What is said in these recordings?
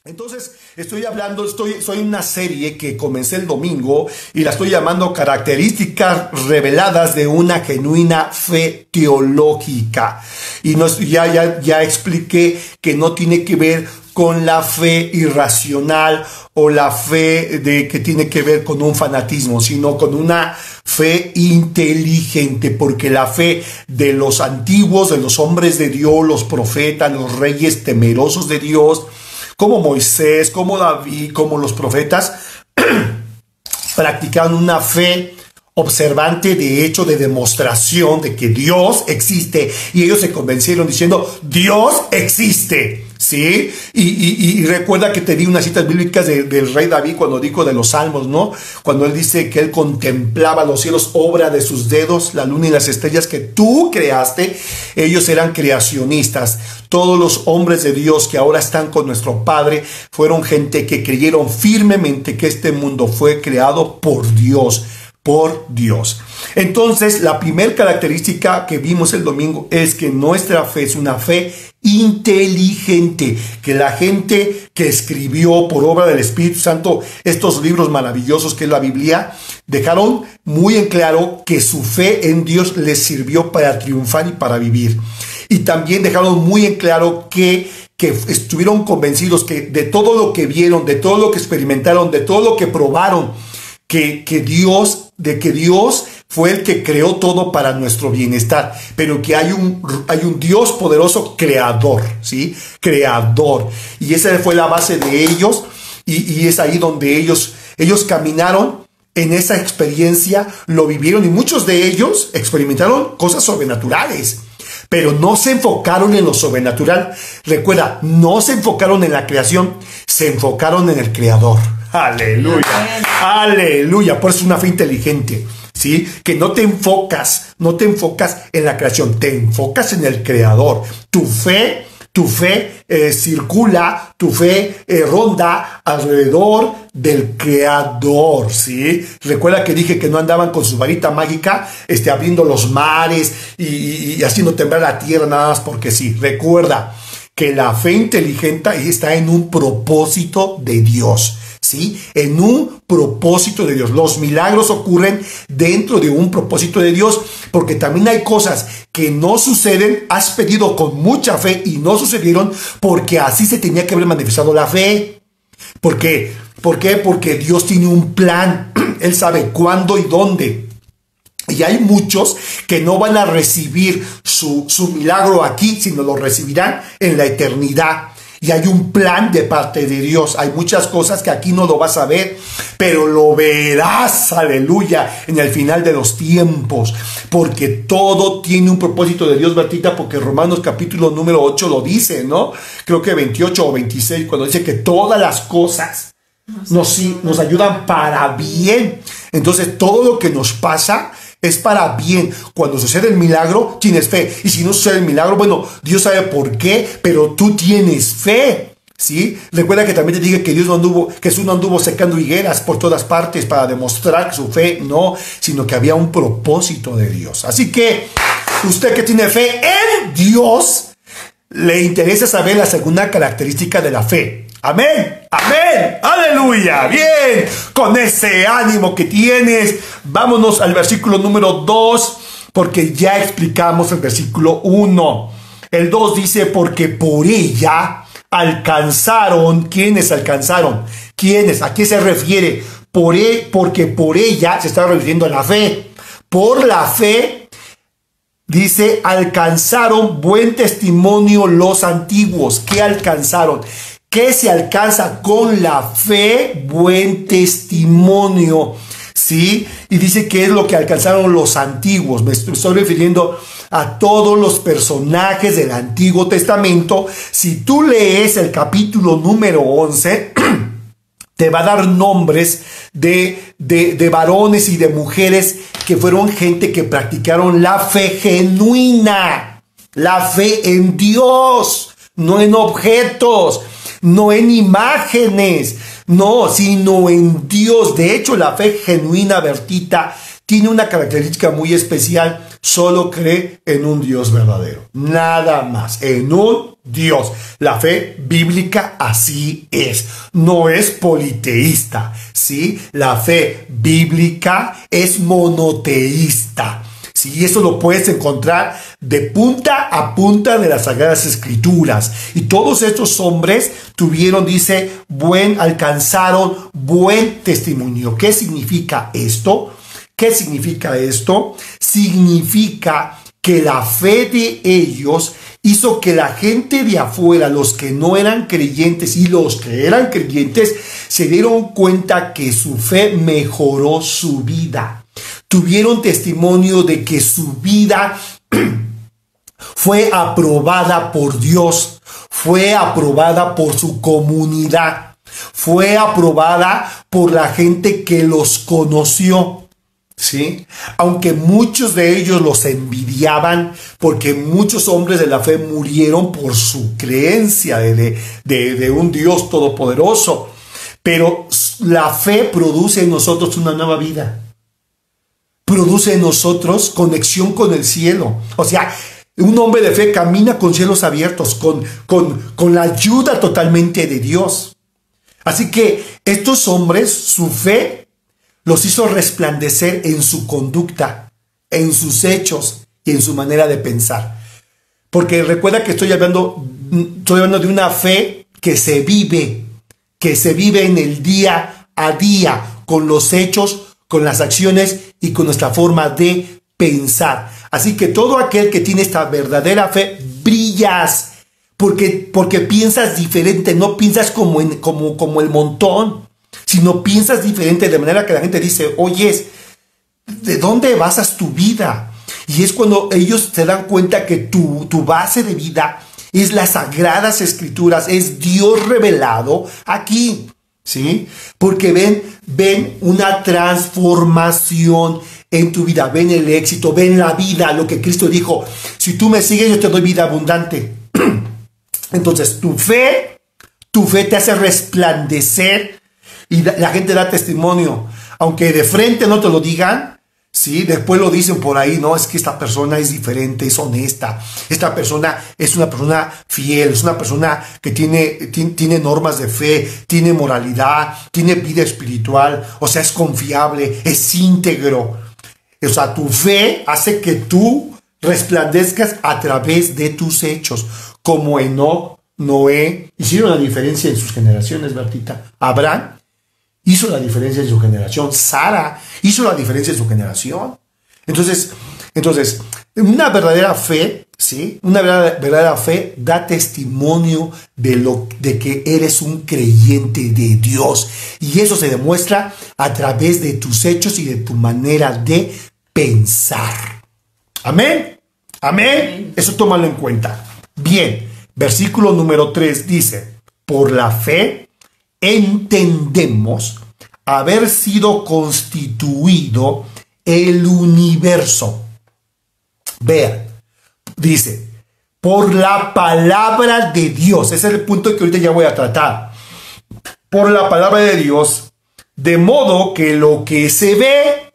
Entonces, soy una serie que comencé el domingo y la estoy llamando Características reveladas de una genuina fe teológica. Y ya expliqué que no tiene que ver con la fe irracional o la fe que tiene que ver con un fanatismo, sino con una fe inteligente, porque la fe de los antiguos, de los hombres de Dios, los profetas, los reyes temerosos de Dios, como Moisés, como David, como los profetas, practicaban una fe observante, de hecho, de demostración de que Dios existe. Y ellos se convencieron diciendo, Dios existe, ¿sí? Y recuerda que te di unas citas bíblicas del rey David cuando dijo de los salmos, ¿no? Cuando él dice que él contemplaba los cielos, obra de sus dedos, la luna y las estrellas que tú creaste. Ellos eran creacionistas. Todos los hombres de Dios que ahora están con nuestro Padre fueron gente que creyeron firmemente que este mundo fue creado por Dios. Por Dios. Entonces, la primera característica que vimos el domingo es que nuestra fe es una fe inteligente, que la gente que escribió por obra del Espíritu Santo estos libros maravillosos que es la Biblia, dejaron muy en claro que su fe en Dios les sirvió para triunfar y para vivir. Y también dejaron muy en claro que estuvieron convencidos que de todo lo que vieron, de todo lo que experimentaron, de todo lo que probaron, que Dios fue el que creó todo para nuestro bienestar, pero que hay un Dios poderoso creador, ¿sí? Creador. Y esa fue la base de ellos, y es ahí donde ellos caminaron en esa experiencia, lo vivieron, y muchos de ellos experimentaron cosas sobrenaturales, pero no se enfocaron en lo sobrenatural. Recuerda, no se enfocaron en la creación, se enfocaron en el creador. Aleluya, aleluya. Por eso es una fe inteligente, ¿sí? Que no te enfocas en la creación, te enfocas en el creador. Tu fe circula, tu fe ronda alrededor del creador, ¿sí? Recuerda que dije que no andaban con su varita mágica, abriendo los mares y haciendo temblar la tierra nada más porque sí. Recuerda que la fe inteligente está en un propósito de Dios, ¿sí? En un propósito de Dios. Los milagros ocurren dentro de un propósito de Dios, porque también hay cosas que no suceden, has pedido con mucha fe y no sucedieron porque así se tenía que haber manifestado la fe. ¿Por qué? Porque Dios tiene un plan. Él sabe cuándo y dónde. Y hay muchos que no van a recibir su milagro aquí, sino lo recibirán en la eternidad. Y hay un plan de parte de Dios. Hay muchas cosas que aquí no lo vas a ver, pero lo verás, aleluya, en el final de los tiempos. Porque todo tiene un propósito de Dios, Bertita, porque Romanos capítulo número 8 lo dice, ¿no? Creo que 28 o 26, cuando dice que todas las cosas nos ayudan para bien. Entonces, todo lo que nos pasa es para bien. Cuando sucede el milagro, tienes fe. Y si no sucede el milagro, bueno, Dios sabe por qué, pero tú tienes fe, ¿sí? Recuerda que también te dije que Jesús no anduvo secando higueras por todas partes para demostrar su fe, no, sino que había un propósito de Dios. Así que usted que tiene fe en Dios, le interesa saber la segunda característica de la fe. Amén, amén, aleluya. Bien, con ese ánimo que tienes, vámonos al versículo número 2, porque ya explicamos el versículo 1. El 2 dice, porque por ella alcanzaron. ¿Quiénes alcanzaron? ¿Quiénes? ¿A qué se refiere? Porque por ella se está refiriendo a la fe. Por la fe, dice, alcanzaron buen testimonio los antiguos. ¿Qué alcanzaron? ¿Qué se alcanza con la fe? Buen testimonio, ¿sí? Y dice que es lo que alcanzaron los antiguos. Me estoy refiriendo a todos los personajes del Antiguo Testamento. Si tú lees el capítulo número 11, te va a dar nombres de varones y de mujeres que fueron gente que practicaron la fe genuina, la fe en Dios, no en objetos, no en imágenes, no, sino en Dios. De hecho, la fe genuina, Bertita, tiene una característica muy especial: solo cree en un Dios verdadero, nada más, en un Dios. La fe bíblica así es, no es politeísta, ¿sí? La fe bíblica es monoteísta. Sí, eso lo puedes encontrar de punta a punta de las Sagradas Escrituras. Y todos estos hombres tuvieron, dice, alcanzaron buen testimonio. ¿Qué significa esto? ¿Qué significa esto? Significa que la fe de ellos hizo que la gente de afuera, los que no eran creyentes y los que eran creyentes, se dieron cuenta que su fe mejoró su vida. Tuvieron testimonio de que su vida fue aprobada por Dios, fue aprobada por su comunidad, fue aprobada por la gente que los conoció. ¿Sí? Aunque muchos de ellos los envidiaban, porque muchos hombres de la fe murieron por su creencia de un Dios todopoderoso. Pero la fe produce en nosotros una nueva vida. Produce en nosotros conexión con el cielo. O sea, un hombre de fe camina con cielos abiertos, con la ayuda totalmente de Dios. Así que estos hombres, su fe los hizo resplandecer en su conducta, en sus hechos y en su manera de pensar. Porque recuerda que estoy hablando de una fe que se vive en el día a día, con los hechos, con las acciones y con nuestra forma de pensar. Así que todo aquel que tiene esta verdadera fe, brillas, porque piensas diferente, no piensas como el montón, sino piensas diferente, de manera que la gente dice: oye, ¿de dónde basas tu vida? Y es cuando ellos se dan cuenta que tu base de vida es las Sagradas Escrituras, es Dios revelado aquí, ¿sí? Porque ven una transformación en tu vida, ven el éxito, ven la vida, lo que Cristo dijo: si tú me sigues, yo te doy vida abundante. Entonces, tu fe te hace resplandecer. Y la gente da testimonio, aunque de frente no te lo digan, ¿sí? Después lo dicen por ahí: no, es que esta persona es diferente, es honesta, esta persona es una persona fiel, es una persona que tiene normas de fe, tiene moralidad, tiene vida espiritual, o sea, es confiable, es íntegro. O sea, tu fe hace que tú resplandezcas a través de tus hechos, como Enoc, Noé, hicieron la diferencia en sus generaciones, Bertita. Abraham hizo la diferencia en su generación. Sara hizo la diferencia en su generación. Entonces, una verdadera fe, ¿sí? Una verdadera fe da testimonio de que eres un creyente de Dios. Y eso se demuestra a través de tus hechos y de tu manera de pensar. Amén. Amén. Eso tómalo en cuenta. Bien, versículo número 3 dice: por la fe entendemos haber sido constituido el universo. Vean, dice, por la palabra de Dios. Ese es el punto que ahorita ya voy a tratar. Por la palabra de Dios, de modo que lo que se ve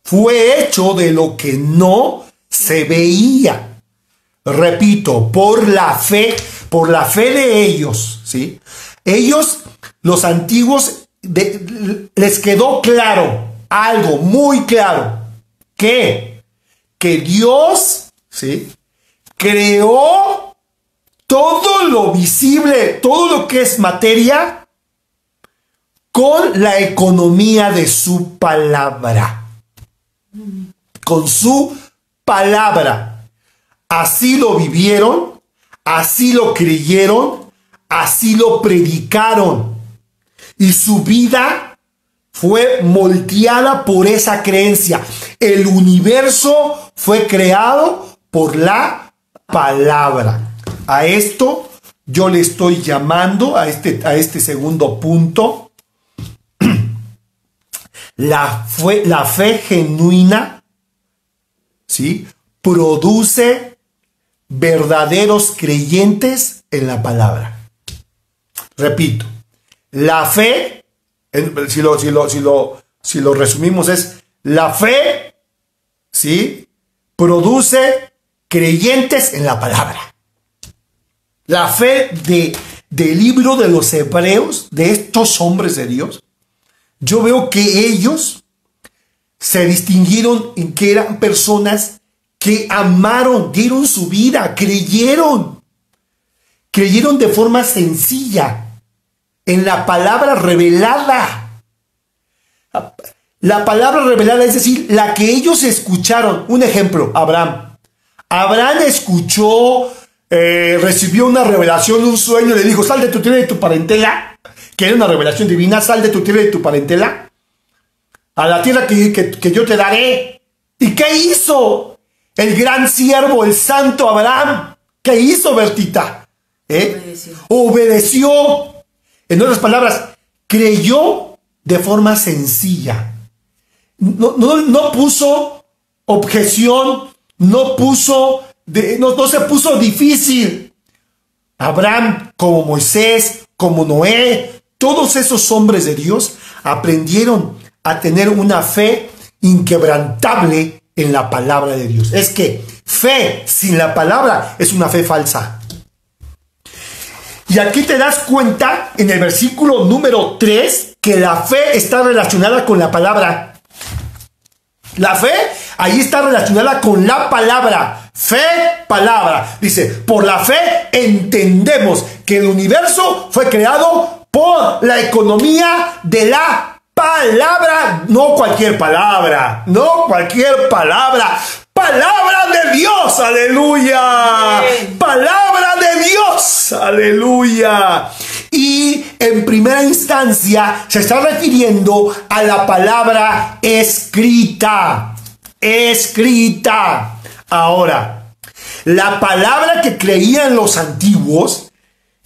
fue hecho de lo que no se veía. Repito, por la fe de ellos, ¿sí? Ellos, los antiguos, les quedó claro, algo muy claro, que Dios, ¿sí?, creó todo lo visible, todo lo que es materia, con la economía de su palabra. Con su palabra. Así lo vivieron, así lo creyeron, así lo predicaron. Y su vida fue moldeada por esa creencia. El universo fue creado por la palabra. A esto yo le estoy llamando, a este segundo punto, la fe genuina, ¿sí?, produce verdaderos creyentes en la palabra. Repito, la fe, si lo resumimos, es La fe, ¿sí?, produce creyentes en la palabra. La fe del libro de los Hebreos, de estos hombres de Dios, yo veo que ellos se distinguieron en que eran personas que amaron, dieron su vida, creyeron de forma sencilla en la palabra revelada. La palabra revelada, es decir, la que ellos escucharon. Un ejemplo, Abraham. Abraham escuchó, recibió una revelación, un sueño, le dijo, sal de tu tierra y de tu parentela, que era una revelación divina, sal de tu tierra y de tu parentela, a la tierra que yo te daré. ¿Y qué hizo el gran siervo, el santo Abraham? ¿Qué hizo, Bertita? Obedeció. En otras palabras, creyó de forma sencilla. No puso objeción, no se puso difícil. Abraham, como Moisés, como Noé, todos esos hombres de Dios aprendieron a tener una fe inquebrantable en la palabra de Dios. Es que fe sin la palabra es una fe falsa. Y aquí te das cuenta en el versículo número 3 que la fe está relacionada con la palabra. La fe ahí está relacionada con la palabra. Fe, palabra. Dice, por la fe entendemos que el universo fue creado por la economía de la palabra. No cualquier palabra. No cualquier palabra. Palabra de Dios, aleluya. Amén. Palabra de Dios, aleluya. Y en primera instancia se está refiriendo a la palabra escrita. Escrita. Ahora, la palabra que creían los antiguos,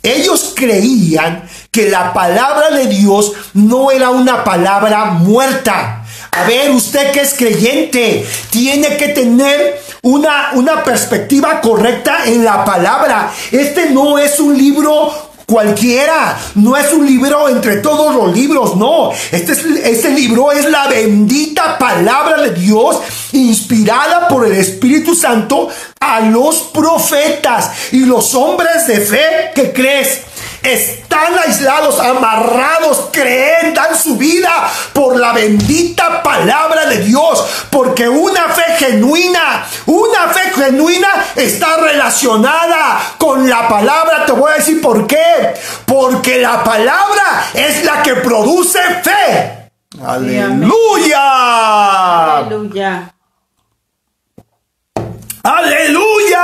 ellos creían que la palabra de Dios no era una palabra muerta. A ver, usted que es creyente, tiene que tener una perspectiva correcta en la palabra. Este no es un libro cualquiera, no es un libro entre todos los libros, no. Este libro es la bendita palabra de Dios, inspirada por el Espíritu Santo a los profetas y los hombres de fe que crees. Están aislados, amarrados, creen, dan su vida por la bendita palabra de Dios. Porque una fe genuina está relacionada con la palabra. Te voy a decir por qué. Porque la palabra es la que produce fe. ¡Aleluya! ¡Aleluya! ¡Aleluya!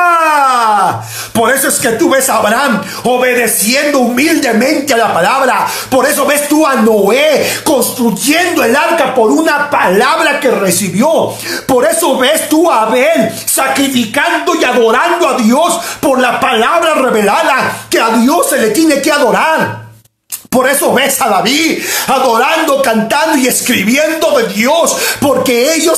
Por eso es que tú ves a Abraham obedeciendo humildemente a la palabra. Por eso ves tú a Noé construyendo el arca por una palabra que recibió. Por eso ves tú a Abel sacrificando y adorando a Dios por la palabra revelada, que a Dios se le tiene que adorar. Por eso ves a David adorando, cantando y escribiendo de Dios, porque ellos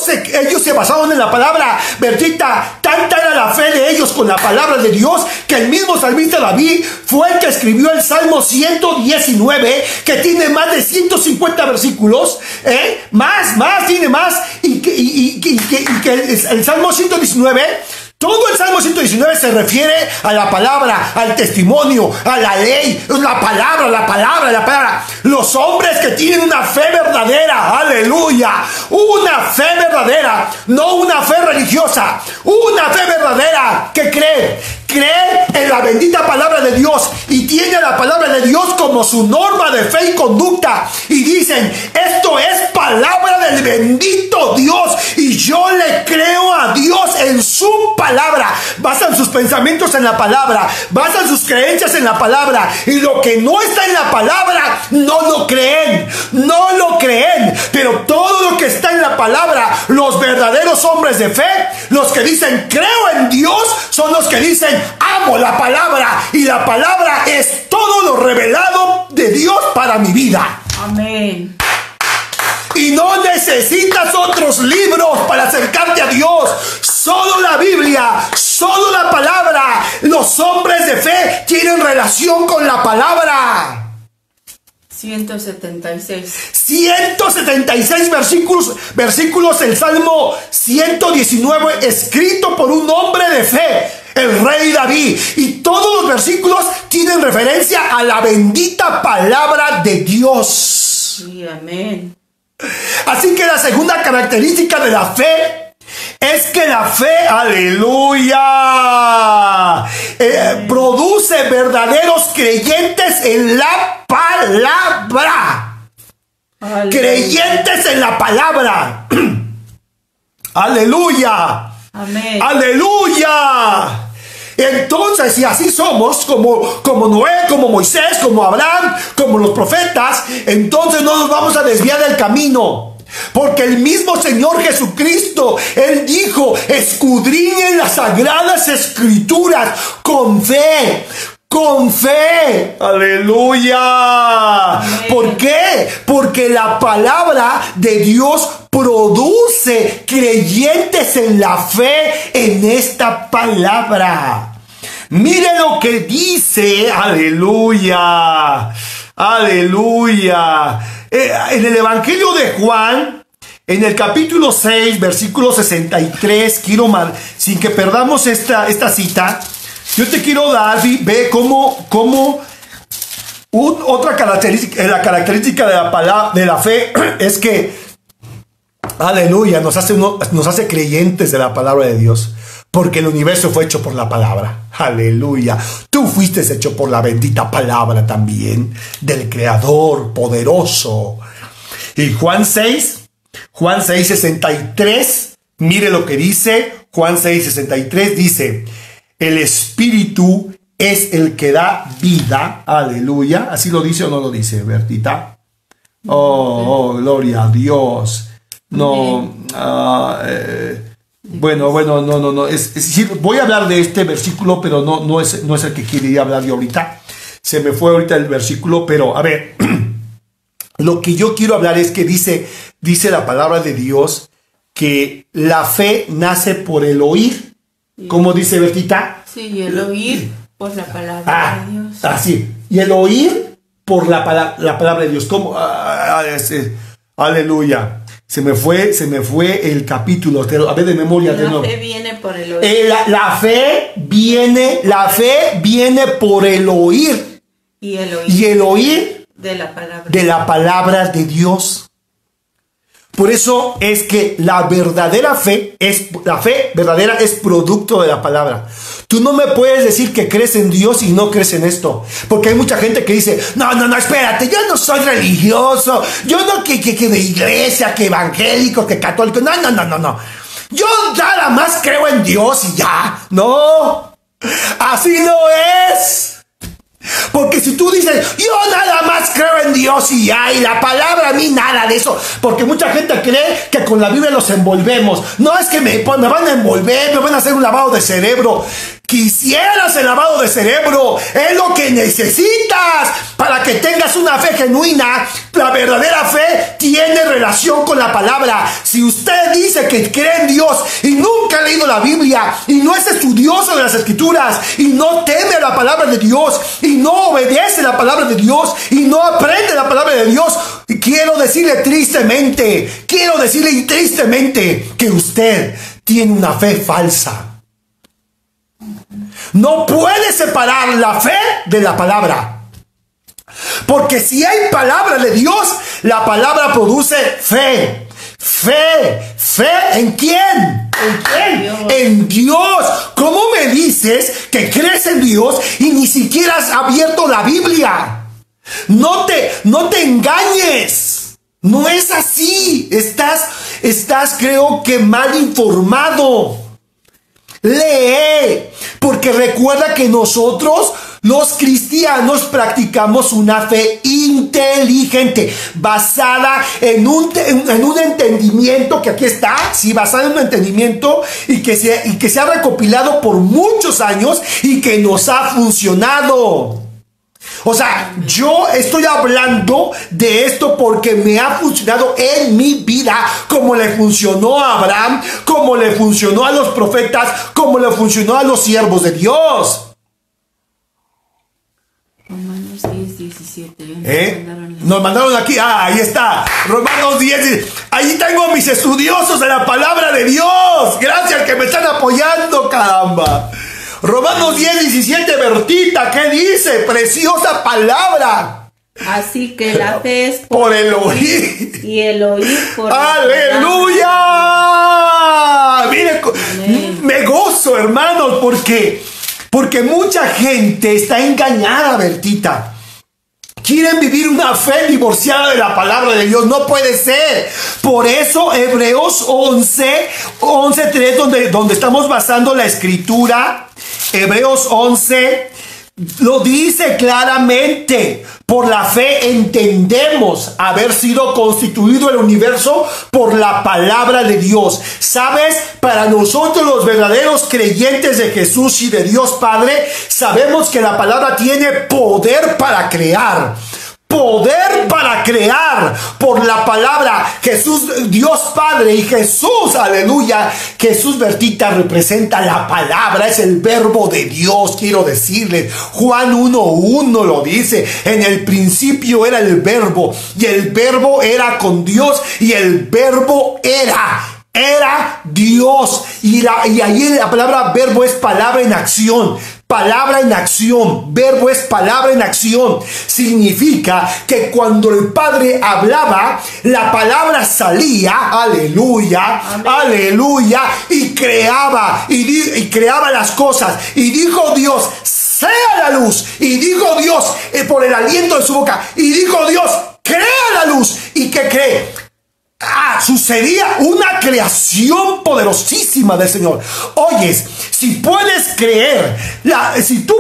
se basaron en la palabra. Bertita, tanta era la fe de ellos con la palabra de Dios, que el mismo salmista David fue el que escribió el Salmo 119, que tiene más de 150 versículos, tiene más, y que el Salmo 119... Todo el Salmo 119 se refiere a la palabra, al testimonio, a la ley, la palabra. Los hombres que tienen una fe verdadera, aleluya, una fe verdadera, no una fe religiosa, una fe verdadera que cree en la bendita palabra de Dios y tiene la palabra de Dios como su norma de fe y conducta. Y dicen, esto es palabra del bendito Dios y yo le creo a Dios en su palabra. Basan sus pensamientos en la palabra, basan sus creencias en la palabra, y lo que no está en la palabra no lo creen. Pero todo lo que está en la palabra, los verdaderos hombres de fe, los que dicen creo en Dios, son los que dicen amo la palabra, y la palabra es todo lo revelado de Dios para mi vida. Amén. Y no necesitas otros libros para acercarte a Dios. Solo la Biblia, solo la palabra. Los hombres de fe tienen relación con la palabra. 176. 176 versículos el Salmo 119, escrito por un hombre de fe, el rey David. Y todos los versículos tienen referencia a la bendita palabra de Dios. Sí, amén. Así que la segunda característica de la fe es que la fe, aleluya, produce verdaderos creyentes en la palabra. Aleluya. Creyentes en la palabra. Aleluya. Amén. Aleluya. Entonces, si así somos, como Noé, como Moisés, como Abraham, como los profetas, entonces no nos vamos a desviar del camino. Porque el mismo Señor Jesucristo, Él dijo, escudriñen las sagradas escrituras con fe. Con fe, aleluya. Amén. ¿Por qué? Porque la palabra de Dios produce creyentes en la fe en esta palabra. Mire lo que dice, aleluya, aleluya. En el Evangelio de Juan, en el capítulo 6, versículo 63, sin que perdamos esta cita, yo te quiero dar, ve cómo otra característica, la característica de la fe es que, aleluya, nos hace creyentes de la palabra de Dios. Porque el universo fue hecho por la palabra. Aleluya. Tú fuiste hecho por la bendita palabra también del Creador poderoso. Y Juan 6, 63, mire lo que dice. Juan 6, 63 dice, el Espíritu es el que da vida. Aleluya. ¿Así lo dice o no lo dice, Bertita? Oh, gloria a Dios. No, no. Es decir, voy a hablar de este versículo, pero no es el que quería hablar yo ahorita. Se me fue ahorita el versículo, pero a ver, lo que yo quiero hablar es que dice la palabra de Dios que la fe nace por el oír. ¿Cómo dice Bertita? Sí, el oír por la palabra de Dios. Sí. Y el oír por la palabra de Dios. ¿Cómo? Aleluya. Se me fue el capítulo. A ver, de memoria de nuevo. La fe viene por el oír. La fe viene por el oír. Y el oír de la palabra de Dios. Por eso es que la fe verdadera es producto de la palabra. Tú no me puedes decir que crees en Dios y no crees en esto. Porque hay mucha gente que dice, no, espérate, yo no soy religioso. Yo no que de iglesia, que evangélico, que católico. No. Yo nada más creo en Dios y ya. No, así no es. Porque si tú dices, yo nada más creo en Dios y ya, y la palabra a mí nada de eso, porque mucha gente cree que con la Biblia los envolvemos. No, es que me van a envolver, me van a hacer un lavado de cerebro. Quisieras el lavado de cerebro, es lo que necesitas para que tengas una fe genuina. La verdadera fe tiene relación con la palabra. Si usted dice que cree en Dios y nunca ha leído la Biblia y no es estudioso de las Escrituras y no teme a la palabra de Dios y no obedece la palabra de Dios y no aprende la palabra de Dios, quiero decirle tristemente que usted tiene una fe falsa. No puede separar la fe de la palabra. Porque si hay palabra de Dios, la palabra produce fe. ¿Fe en quién? ¿En quién? Dios. En Dios. ¿Cómo me dices que crees en Dios y ni siquiera has abierto la Biblia? No te engañes. No es así. Estás creo que mal informado. Lee, porque recuerda que nosotros, los cristianos, practicamos una fe inteligente, basada en un entendimiento que aquí está, sí, basada en un entendimiento y que se ha recopilado por muchos años y que nos ha funcionado. O sea, yo estoy hablando de esto porque me ha funcionado en mi vida, como le funcionó a Abraham, como le funcionó a los profetas, como le funcionó a los siervos de Dios. Romanos 10:18. 17. Nos mandaron aquí. Ahí está. Romanos 10. Ahí tengo a mis estudiosos de la palabra de Dios. Gracias que me están apoyando, caramba. Romanos 10:17, Bertita, ¿qué dice? Preciosa palabra. Así que la fe es por el oír. Y el oír por ¡Aleluya! Mire, me gozo, hermanos, porque mucha gente está engañada, Bertita. Quieren vivir una fe divorciada de la palabra de Dios. No puede ser. Por eso Hebreos 11:3, donde estamos basando la escritura, Hebreos 11 lo dice claramente. Por la fe entendemos haber sido constituido el universo por la palabra de Dios. ¿Sabes? Para nosotros los verdaderos creyentes de Jesús y de Dios Padre, sabemos que la palabra tiene poder para crear. Poder para crear por la palabra. Jesús, Dios Padre y Jesús, aleluya. Jesús, Bertita, representa la palabra, es el verbo de Dios, quiero decirles. Juan 1:1 lo dice. En el principio era el verbo y el verbo era con Dios y el verbo era Dios. Y ahí la palabra verbo es palabra en acción. Palabra en acción, verbo es palabra en acción. Significa que cuando el Padre hablaba, la palabra salía, aleluya, amén, aleluya, y creaba, y creaba las cosas. Y dijo Dios, sea la luz. Y dijo Dios, por el aliento de su boca, y dijo Dios, crea la luz. ¿Y qué cree? Sucedía una creación poderosísima del Señor. Oyes, si puedes creer, si tú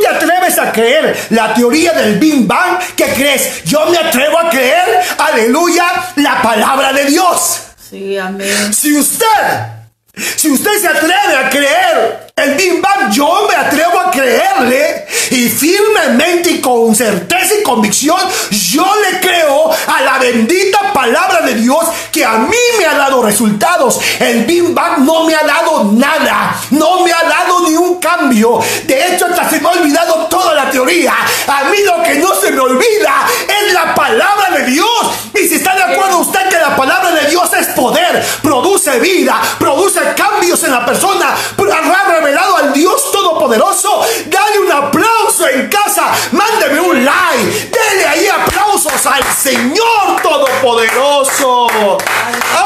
te atreves a creer la teoría del Big Bang, ¿qué crees? Yo me atrevo a creer, aleluya, la palabra de Dios. Sí, amén. Si usted se atreve a creer el Big Bang, yo me atrevo a creerle, y firmemente y con certeza y convicción yo le creo a la bendita palabra de Dios, que a mí me ha dado resultados. El Big Bang no me ha dado nada, no me ha dado ni un cambio. De hecho, hasta se me ha olvidado toda la teoría. A mí lo que no se me olvida es la palabra de Dios. Y si está de acuerdo usted que la palabra de Dios es poder, produce vida, produce cambios en la persona, ha revelado al Dios Todopoderoso, dale un aplauso en casa, mándeme un like, dele ahí aplausos al Señor Todopoderoso.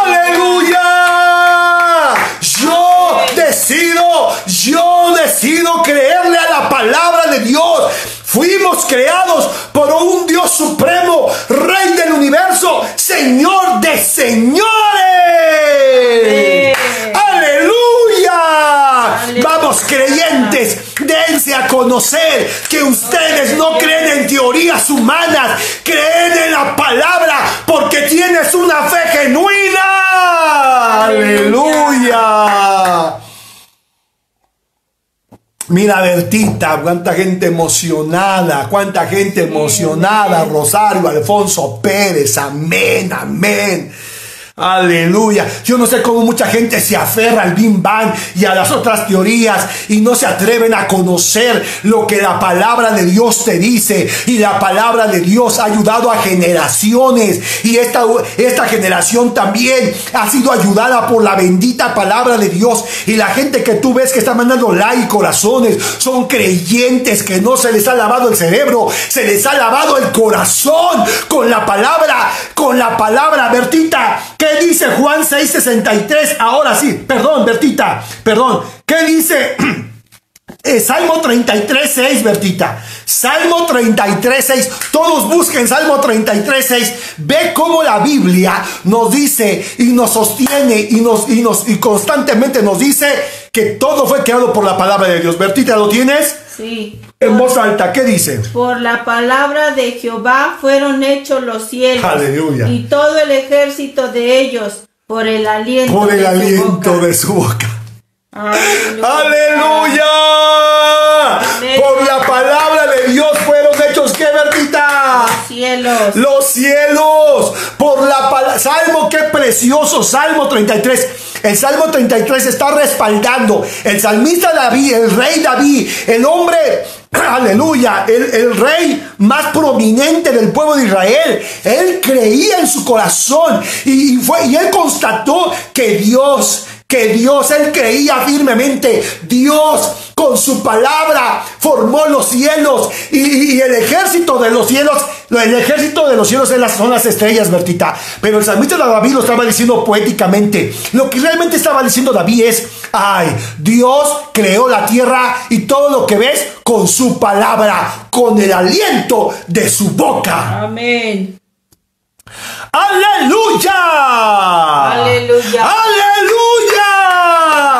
¡Aleluya! Yo decido creerle a la palabra de Dios. Fuimos creados por un Dios supremo, Rey del universo, Señor de señores. ¡Aleluya! Vamos, creyentes, dense a conocer que ustedes no creen en teorías humanas, creen en la palabra, porque tienes una fe genuina. ¡Aleluya! Mira, Bertita, cuánta gente emocionada, Rosario, Alfonso Pérez, amén, amén. Aleluya. Yo no sé cómo mucha gente se aferra al Big Bang y a las otras teorías y no se atreven a conocer lo que la palabra de Dios te dice. Y la palabra de Dios ha ayudado a generaciones, y esta generación también ha sido ayudada por la bendita palabra de Dios. Y la gente que tú ves que está mandando like y corazones son creyentes que no se les ha lavado el cerebro, se les ha lavado el corazón con la palabra, Bertita. ¿Qué dice Juan 6:63? Ahora sí, perdón, Bertita, perdón. ¿Qué dice Salmo 33:6, Bertita? Salmo 33:6. Todos busquen Salmo 33:6. Ve cómo la Biblia nos dice y nos sostiene y constantemente nos dice que todo fue creado por la palabra de Dios. Bertita, ¿lo tienes? Sí. En voz alta, ¿qué dice? Por la palabra de Jehová fueron hechos los cielos. Aleluya. Y todo el ejército de ellos por el aliento de su boca. Aleluya. ¡Aleluya! Amén. Por la palabra de Dios fueron hechos, ¿qué, Bertita? Los cielos. Por la palabra. Salmo, qué precioso. Salmo 33. El Salmo 33 está respaldando. El salmista David, el rey David, el hombre aleluya, el rey más prominente del pueblo de Israel, él creía en su corazón y él constató que Dios, él creía firmemente. Dios con su palabra formó los cielos y el ejército de los cielos, son las estrellas, Bertita. Pero el salmista David lo estaba diciendo poéticamente. Lo que realmente estaba diciendo David es: ay, Dios creó la tierra y todo lo que ves con su palabra, con el aliento de su boca. Amén. ¡Aleluya! Aleluya. ¡Aleluya!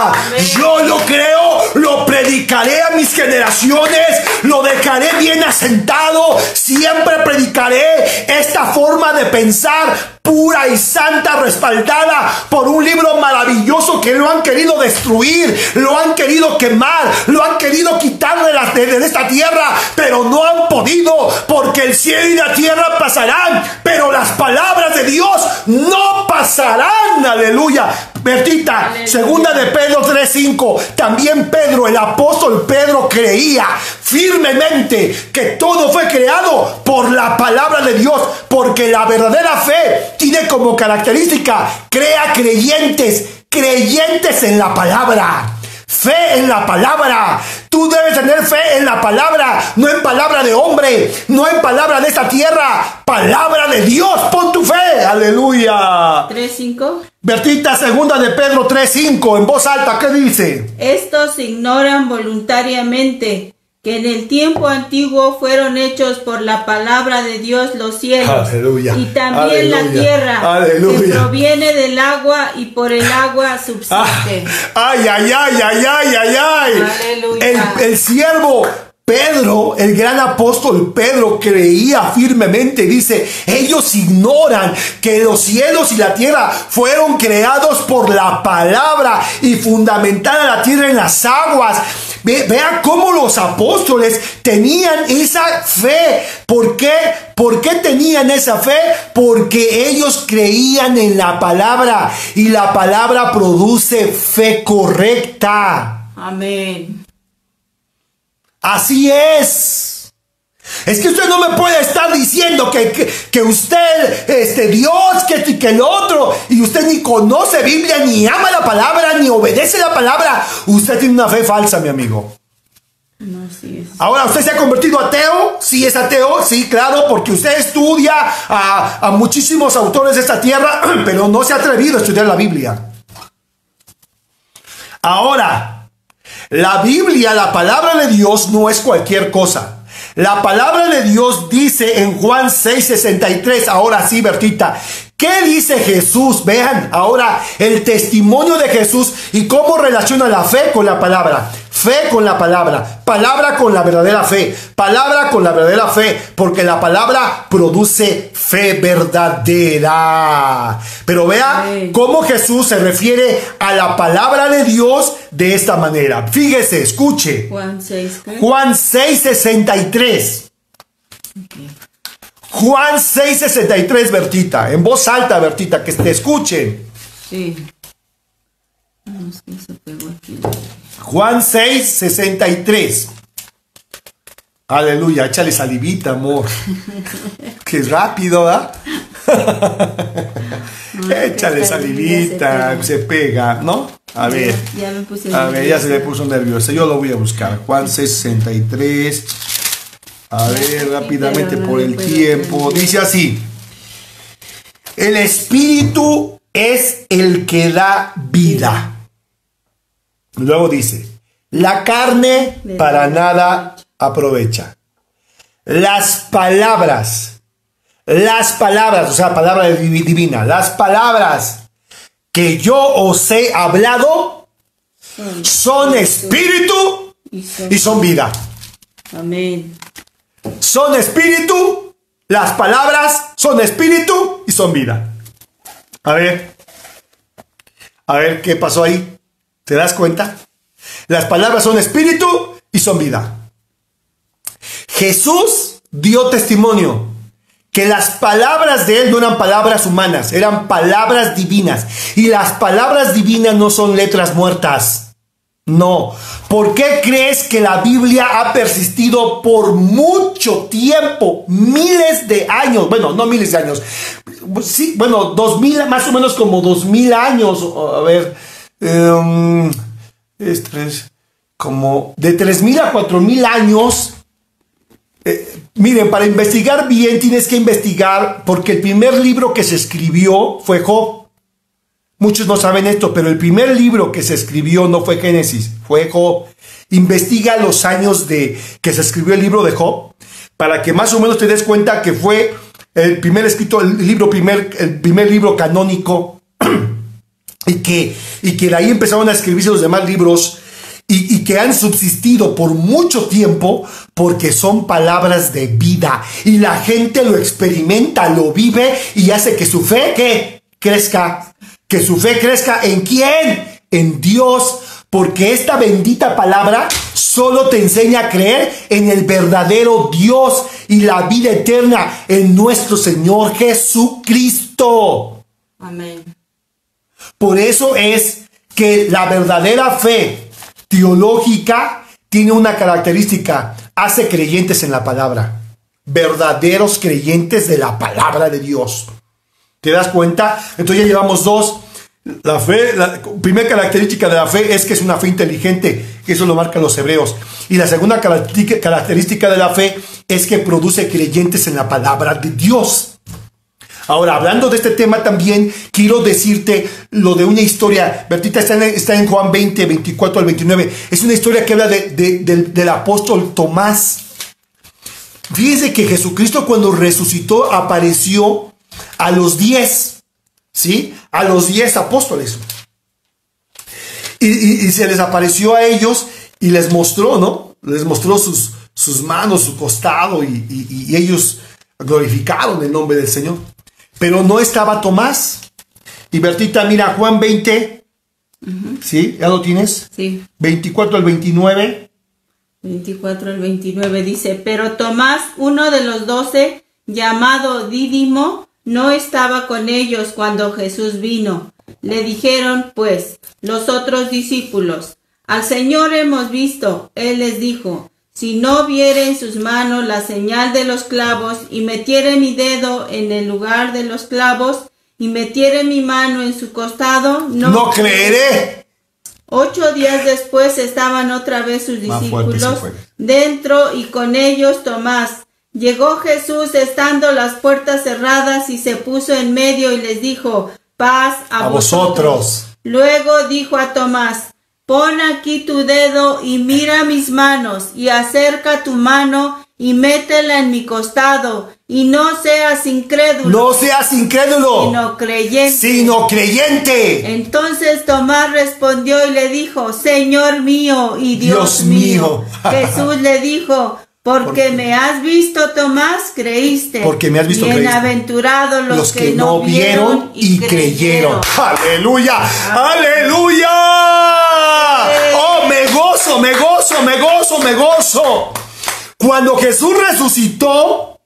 Amén. Yo lo creo, lo predicaré a mis generaciones, lo dejaré bien asentado, siempre predicaré esta forma de pensar pura y santa, respaldada por un libro maravilloso que lo han querido destruir, lo han querido quemar, lo han querido quitar de esta tierra, pero no han podido, porque el cielo y la tierra pasarán, pero las palabras de Dios no pasarán. Aleluya. Bertita, aleluya. Segunda de Pedro 3:5, también Pedro, el apóstol Pedro, creía firmemente que todo fue creado por la palabra de Dios, porque la verdadera fe tiene como característica: crea creyentes en la palabra. Fe en la palabra. Tú debes tener fe en la palabra, no en palabra de hombre, no en palabra de esta tierra, palabra de Dios. Pon tu fe. Aleluya. 3:5. Bertita, segunda de Pedro 3:5, en voz alta, ¿qué dice? Estos ignoran voluntariamente que en el tiempo antiguo fueron hechos por la palabra de Dios los cielos. Aleluya. Y también aleluya, la tierra, aleluya, que proviene del agua y por el agua subsiste. Ay, ay, ay, ay, ay, ay, ay. Aleluya. El siervo Pedro, el gran apóstol Pedro, creía firmemente. Dice: ellos ignoran que los cielos y la tierra fueron creados por la palabra y fundamentada la tierra en las aguas. Vean cómo los apóstoles tenían esa fe. ¿Por qué? ¿Por qué tenían esa fe? Porque ellos creían en la palabra, y la palabra produce fe correcta. Amén. Así es. Es que usted no me puede estar diciendo que usted, Dios, que el otro, y usted ni conoce Biblia, ni ama la palabra, ni obedece la palabra. Usted tiene una fe falsa, mi amigo. No, sí es. Ahora, ¿usted se ha convertido ateo? Sí, es ateo, sí, claro, porque usted estudia a muchísimos autores de esta tierra, pero no se ha atrevido a estudiar la Biblia. Ahora, la Biblia, la palabra de Dios, no es cualquier cosa. La palabra de Dios dice en Juan 6:63, ahora sí, Bertita, ¿qué dice Jesús? Vean ahora el testimonio de Jesús y cómo relaciona la fe con la palabra. Fe con la palabra, palabra con la verdadera fe, palabra con la verdadera fe, porque la palabra produce fe verdadera. Pero vea cómo Jesús se refiere a la palabra de Dios de esta manera. Fíjese, escuche. Juan 6, ¿qué? Juan 6:63. Okay. Juan 6:63, Bertita, en voz alta, Bertita, que te escuchen. Sí. No, es que se pegó aquí. Juan 6:63. Aleluya, échale salivita, amor. Qué rápido, ¿ah? No, échale salivita, se pega, ¿no? A ver, ya me puse a ver, ya se le puso nerviosa. Yo lo voy a buscar. Juan 6:63. A ver, rápidamente por el tiempo. Dice así: el Espíritu es el que da vida. Luego dice: la carne para nada aprovecha. Las palabras, o sea, palabra divina, las palabras que yo os he hablado son espíritu y son vida. Amén. Son espíritu, las palabras son espíritu y son vida. A ver qué pasó ahí. ¿Te das cuenta? Las palabras son espíritu y son vida. Jesús dio testimonio que las palabras de él no eran palabras humanas, eran palabras divinas. Y las palabras divinas no son letras muertas. No. ¿Por qué crees que la Biblia ha persistido por mucho tiempo? Miles de años. Bueno, no miles de años. Sí, bueno, 2000, más o menos como 2000 años. A ver. Como de 3000 a 4000 años. Miren, para investigar bien tienes que investigar, porque el primer libro que se escribió fue Job. Muchos no saben esto, pero el primer libro que se escribió no fue Génesis, fue Job. Investiga los años de que se escribió el libro de Job, para que más o menos te des cuenta que fue el primer escrito, el primer libro canónico, y que de ahí empezaron a escribirse los demás libros, y que han subsistido por mucho tiempo, porque son palabras de vida, y la gente lo experimenta, lo vive, y hace que su fe, ¿qué? Crezca. Que su fe crezca. ¿En quién? En Dios. Porque esta bendita palabra solo te enseña a creer en el verdadero Dios y la vida eterna en nuestro Señor Jesucristo. Amén. Por eso es que la verdadera fe teológica tiene una característica: hace creyentes en la palabra, verdaderos creyentes de la palabra de Dios. ¿Te das cuenta? Entonces ya llevamos dos. La fe, la primera característica de la fe es que es una fe inteligente, que eso lo marcan los hebreos. Y la segunda característica de la fe es que produce creyentes en la palabra de Dios. Ahora, hablando de este tema también, quiero decirte lo de una historia. Bertita está en Juan 20, 24 al 29. Es una historia que habla del apóstol Tomás. Fíjense que Jesucristo, cuando resucitó, apareció a los 10, ¿sí? A los 10 apóstoles. Y se les apareció a ellos y les mostró, ¿no? Les mostró sus manos, su costado, y ellos glorificaron el nombre del Señor. Pero no estaba Tomás. Y Bertita, mira, Juan 20, ¿sí? ¿Ya lo tienes? Sí. 24 al 29. 24 al 29 dice: pero Tomás, uno de los 12, llamado Dídimo, no estaba con ellos cuando Jesús vino. Le dijeron, pues, los otros discípulos: al Señor hemos visto. Él les dijo: si no viere en sus manos la señal de los clavos, y metiere mi dedo en el lugar de los clavos, y metiere mi mano en su costado, no creeré. 8 días después estaban otra vez sus discípulos dentro, y con ellos Tomás. Llegó Jesús estando las puertas cerradas, y se puso en medio y les dijo: paz a vosotros. Luego dijo a Tomás: pon aquí tu dedo y mira mis manos, y acerca tu mano y métela en mi costado, y no seas incrédulo. No seas incrédulo, sino creyente. Entonces Tomás respondió y le dijo: Señor mío y Dios mío. Jesús le dijo: porque me has visto, Tomás, creíste. Porque me has visto, bienaventurados los que no vieron y creyeron. ¡Aleluya! ¡Aleluya! ¡Oh, me gozo, me gozo, me gozo, me gozo! Cuando Jesús resucitó,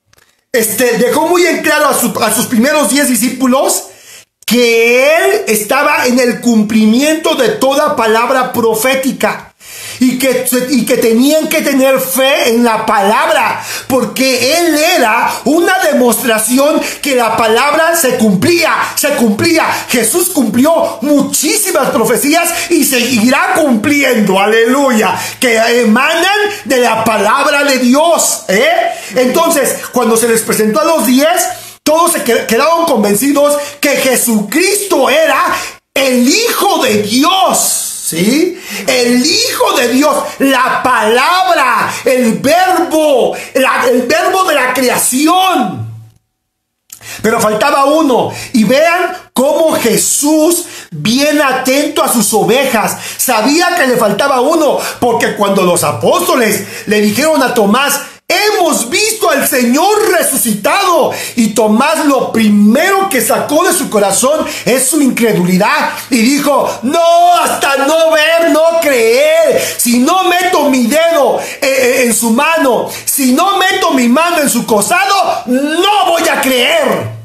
dejó muy en claro a sus primeros 10 discípulos que Él estaba en el cumplimiento de toda palabra profética. Y que tenían que tener fe en la palabra, porque Él era una demostración que la palabra se cumplía. Jesús cumplió muchísimas profecías y seguirá cumpliendo, aleluya, que emanan de la palabra de Dios, Entonces, cuando se les presentó a los 10, todos se quedaron convencidos que Jesucristo era el Hijo de Dios. ¿Sí? El Hijo de Dios, la palabra, el verbo de la creación. Pero faltaba uno. Y vean cómo Jesús, bien atento a sus ovejas, sabía que le faltaba uno. Porque cuando los apóstoles le dijeron a Tomás: hemos visto al Señor resucitado, y Tomás lo primero que sacó de su corazón es su incredulidad, y dijo: no, hasta no ver, no creer. Si no meto mi dedo en su mano, si no meto mi mano en su costado, no voy a creer.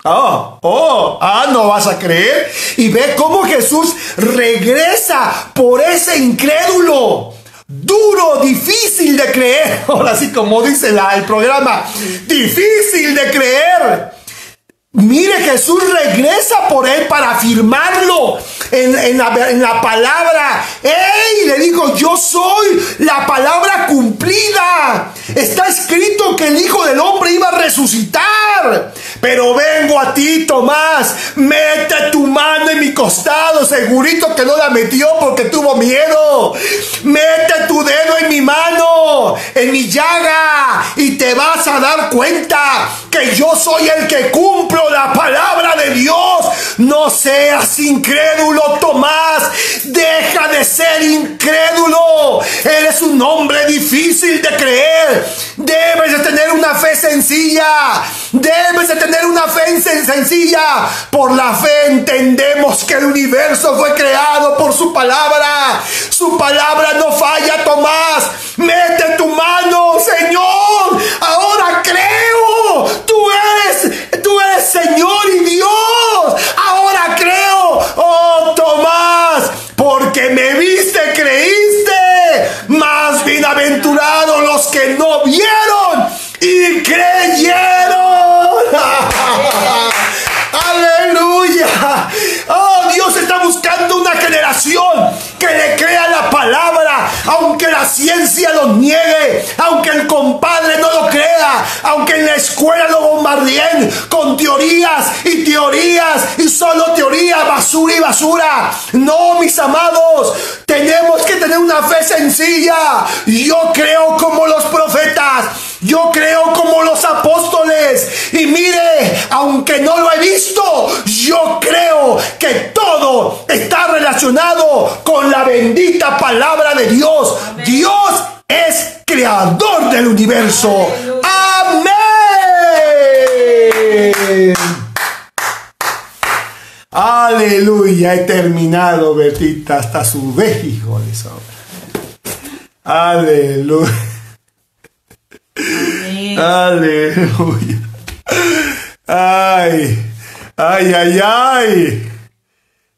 No vas a creer. Y ve cómo Jesús regresa por ese incrédulo. Duro, difícil de creer. Ahora sí, como dice el programa, difícil de creer. Mire, Jesús regresa por él para afirmarlo en la palabra. ¡Ey! Le dijo, yo soy la palabra cumplida. Está escrito que el Hijo del Hombre iba a resucitar. Pero vengo a ti, Tomás. Mete tu mano en mi costado. Segurito que no la metió porque tuvo miedo. Mete tu dedo en mi mano, en mi llaga, y te vas a dar cuenta que yo soy el que cumplo la palabra de Dios. No seas incrédulo, Tomás. Deja de ser incrédulo. Eres un hombre difícil de creer. Debes de tener una fe sencilla. Debes de tener una fe sencilla. Por la fe entendemos que el universo fue creado por su palabra. Su palabra no falla, Tomás. Mete tu mano, Señor. Ahora creo. Tú eres Señor y Dios. Ahora creo. Oh, Tomás, porque me viste, creíste. Más bienaventurados los que no vieron y creyeron. Aleluya. Oh, Dios está buscando una generación que le crea la palabra, aunque la ciencia lo niegue, aunque el compadre no lo crea, aunque en la escuela lo bombardeen con teorías y solo teoría, basura y basura. No, mis amados, tenemos que tener una fe sencilla. Yo creo como los profetas, yo creo como los apóstoles, y mire, aunque no lo he visto, yo creo que todo está relacionado con la bendita palabra de Dios. Amén. Dios es creador del universo. Amén. Aleluya. He terminado, Bertita, hasta su vez, hijo de eso. Aleluya. Amén. Aleluya. Ay.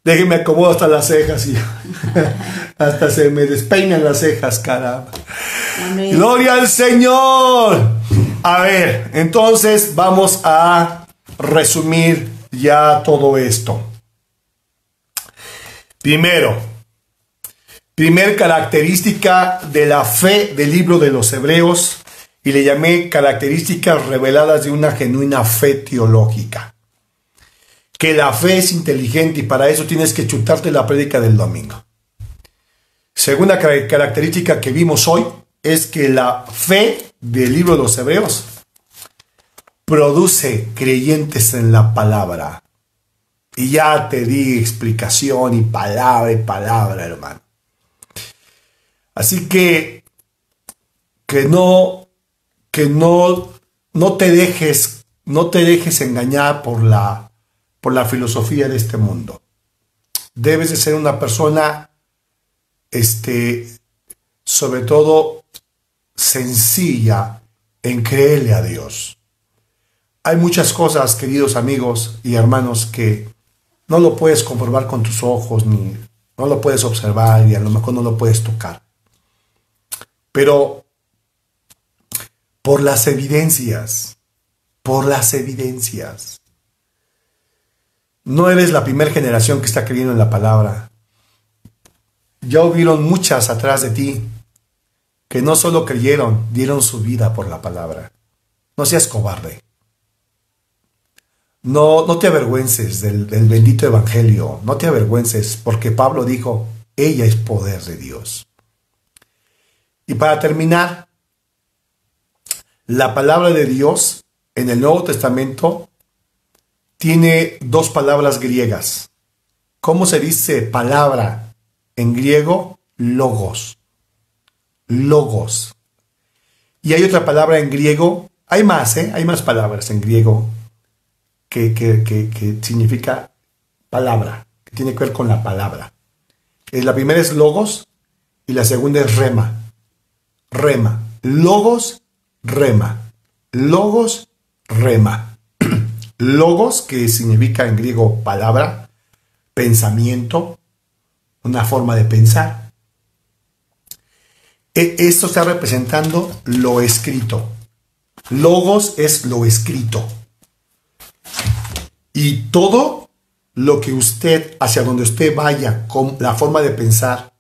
Déjenme acomodo hasta las cejas y hasta se me despeinan las cejas, caramba. Amén. Gloria al Señor. A ver, entonces vamos a resumir ya todo esto. Primer característica de la fe del libro de los Hebreos, y le llamé características reveladas de una genuina fe teológica. Que la fe es inteligente, y para eso tienes que chutarte la prédica del domingo. Segunda característica que vimos hoy es que la fe del libro de los Hebreos produce creyentes en la palabra. Y ya te di explicación y palabra, hermano. Así que no te dejes engañar por la filosofía de este mundo. Debes de ser una persona, sobre todo, sencilla en creerle a Dios. Hay muchas cosas, queridos amigos y hermanos, que no lo puedes comprobar con tus ojos, ni no lo puedes observar, y a lo mejor no lo puedes tocar. Pero por las evidencias, no eres la primera generación que está creyendo en la palabra. Ya hubieron muchas atrás de ti que no solo creyeron, dieron su vida por la palabra. No seas cobarde. No te avergüences del bendito evangelio. No te avergüences, porque Pablo dijo, ella es poder de Dios. Y para terminar, la palabra de Dios en el Nuevo Testamento tiene dos palabras griegas. ¿Cómo se dice palabra en griego? Logos. Logos. Y hay otra palabra en griego. Hay más palabras en griego que significa palabra, que tiene que ver con la palabra. La primera es logos y la segunda es rema. Rema. Logos, rema. Logos, rema. Logos, que significa en griego palabra, pensamiento, una forma de pensar. Esto está representando lo escrito. Logos es lo escrito. Y todo lo que usted, hacia donde usted vaya, con la forma de pensar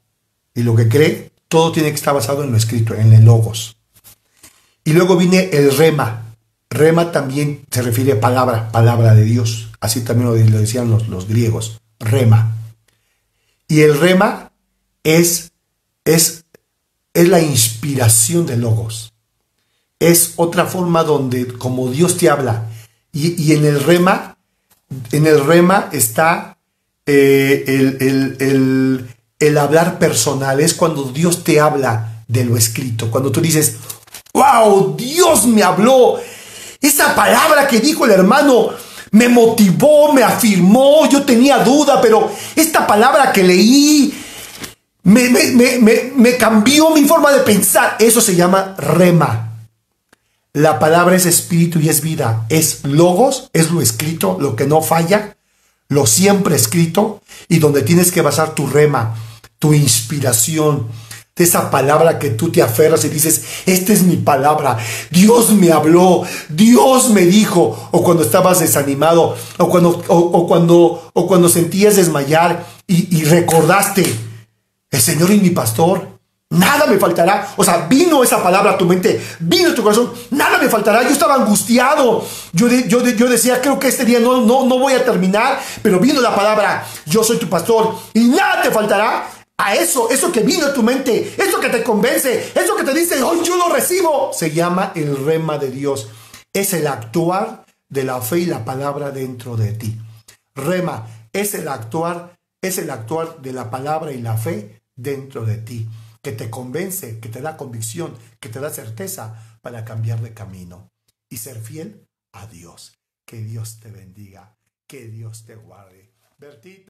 y lo que cree, todo tiene que estar basado en lo escrito, en el logos. Y luego viene el rema. Rema también se refiere a palabra, palabra de Dios. Así también lo decían los griegos. Rema. Y el rema es la inspiración de logos. Es otra forma donde, como Dios te habla. Y en el rema está el hablar personal. Es cuando Dios te habla de lo escrito. Cuando tú dices, ¡wow! Dios me habló. Esa palabra que dijo el hermano me motivó, me afirmó. Yo tenía duda, pero esta palabra que leí me cambió mi forma de pensar. Eso se llama rema. La palabra es espíritu y es vida. Es logos, es lo escrito, lo que no falla, lo siempre escrito, y donde tienes que basar tu rema, tu inspiración, de esa palabra que tú te aferras y dices, esta es mi palabra, Dios me habló, Dios me dijo. O cuando estabas desanimado, o cuando sentías desmayar y recordaste, el Señor es mi pastor, nada me faltará. O sea, vino esa palabra a tu mente, vino a tu corazón, nada me faltará. Yo estaba angustiado, yo decía, creo que este día no voy a terminar, pero vino la palabra, yo soy tu pastor y nada te faltará. A eso que vino a tu mente, eso que te convence, eso que te dice, oh, yo lo recibo, se llama el rema de Dios. Es el actuar de la fe y la palabra dentro de ti. Rema es el actuar de la palabra y la fe dentro de ti, que te convence, que te da convicción, que te da certeza para cambiar de camino y ser fiel a Dios. Que Dios te bendiga, que Dios te guarde. Bertito.